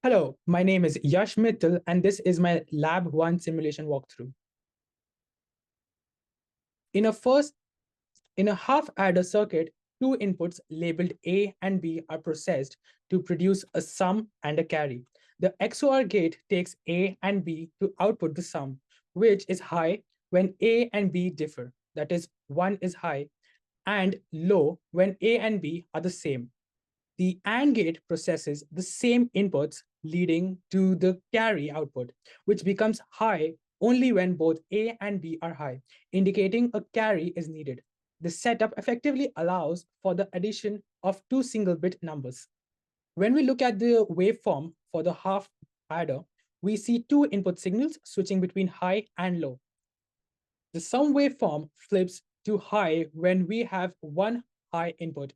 Hello, my name is Yash Mittal, and this is my Lab 1 simulation walkthrough. In a first, in a half adder circuit, two inputs labeled A and B are processed to produce a sum and a carry. The XOR gate takes A and B to output the sum, which is high when A and B differ. That is, one is high, and low when A and B are the same. The AND gate processes the same inputs, leading to the carry output, which becomes high only when both A and B are high, indicating a carry is needed. The setup effectively allows for the addition of two single-bit numbers. When we look at the waveform for the half adder, we see two input signals switching between high and low. The sum waveform flips to high when we have one high input,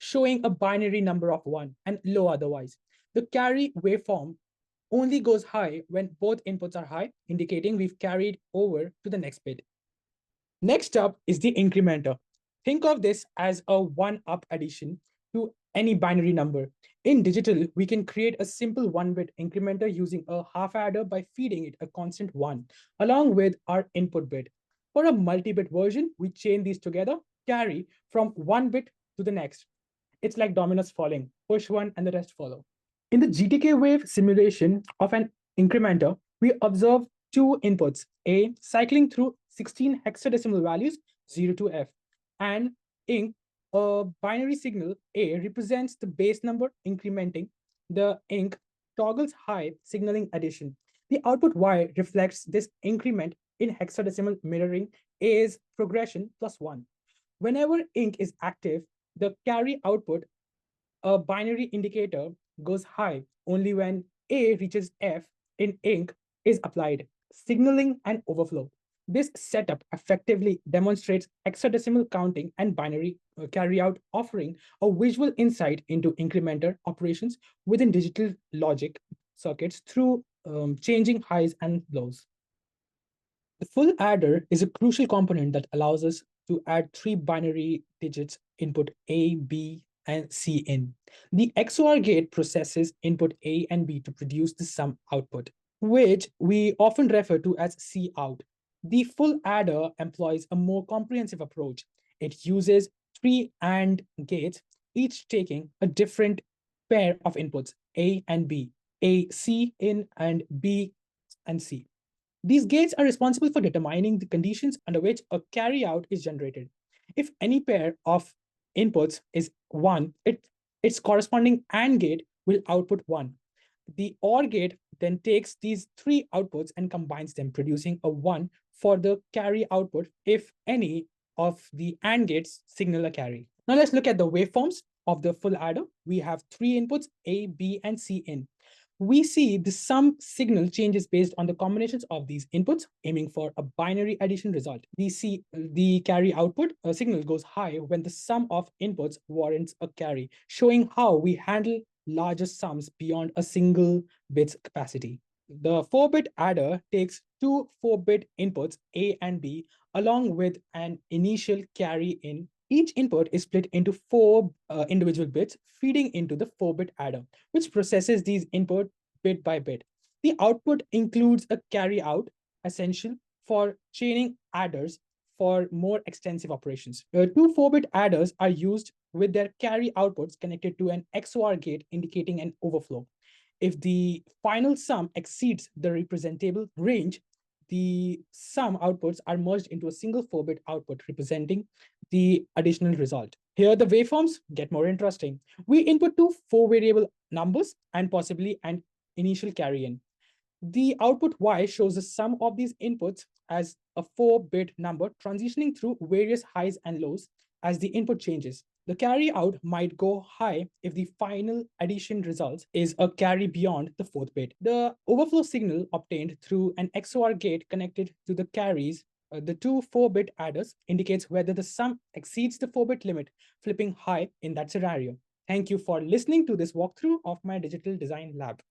showing a binary number of 1 and low otherwise. The carry waveform only goes high when both inputs are high, indicating we've carried over to the next bit. Next up is the incrementer. Think of this as a one-up addition to any binary number. In digital, we can create a simple one-bit incrementer using a half adder by feeding it a constant 1, along with our input bit. For a multi-bit version, we chain these together, carry from one bit to the next. It's like dominoes falling, push one and the rest follow. In the GTK wave simulation of an incrementer, we observe two inputs, A cycling through 16 hexadecimal values 0 to F, and inc, a binary signal A represents the base number incrementing. The inc toggles high, signaling addition. The output Y reflects this increment in hexadecimal, mirroring A's progression plus 1. Whenever inc is active, the carry output, a binary indicator, goes high only when A reaches F in inc is applied, signaling an overflow. This setup effectively demonstrates hexadecimal counting and binary carryout, offering a visual insight into incrementer operations within digital logic circuits through changing highs and lows. The full adder is a crucial component that allows us to add three binary digits input A, B, and C in. The XOR gate processes input A and B to produce the sum output, which we often refer to as C out. The full adder employs a more comprehensive approach. It uses three AND gates, each taking a different pair of inputs, A and B, A, C in, and B and C. These gates are responsible for determining the conditions under which a carryout is generated. If any pair of inputs is 1, its corresponding AND gate will output 1. The OR gate then takes these three outputs and combines them, producing a 1 for the carry output if any of the AND gates signal a carry. Now let's look at the waveforms of the full adder. We have three inputs, A, B, and C in. We see the sum signal changes based on the combinations of these inputs, aiming for a binary addition result. The carry output signal goes high when the sum of inputs warrants a carry, showing how we handle larger sums beyond a single bit's capacity. The 4-bit adder takes two 4-bit inputs, A and B, along with an initial carry in. Each input is split into four individual bits, feeding into the 4-bit adder, which processes these input bit by bit. The output includes a carry out, essential for chaining adders for more extensive operations. Two 4-bit adders are used with their carry outputs connected to an XOR gate, indicating an overflow. If the final sum exceeds the representable range, the sum outputs are merged into a single 4-bit output representing the additional result. Here, the waveforms get more interesting. We input two 4-variable numbers and possibly an initial carry in. The output Y shows the sum of these inputs as a 4-bit number transitioning through various highs and lows as the input changes. The carry out might go high if the final addition result is a carry beyond the 4th bit. The overflow signal obtained through an XOR gate connected to the carries, the two 4-bit adders, indicates whether the sum exceeds the 4-bit limit, flipping high in that scenario. Thank you for listening to this walkthrough of my digital design lab.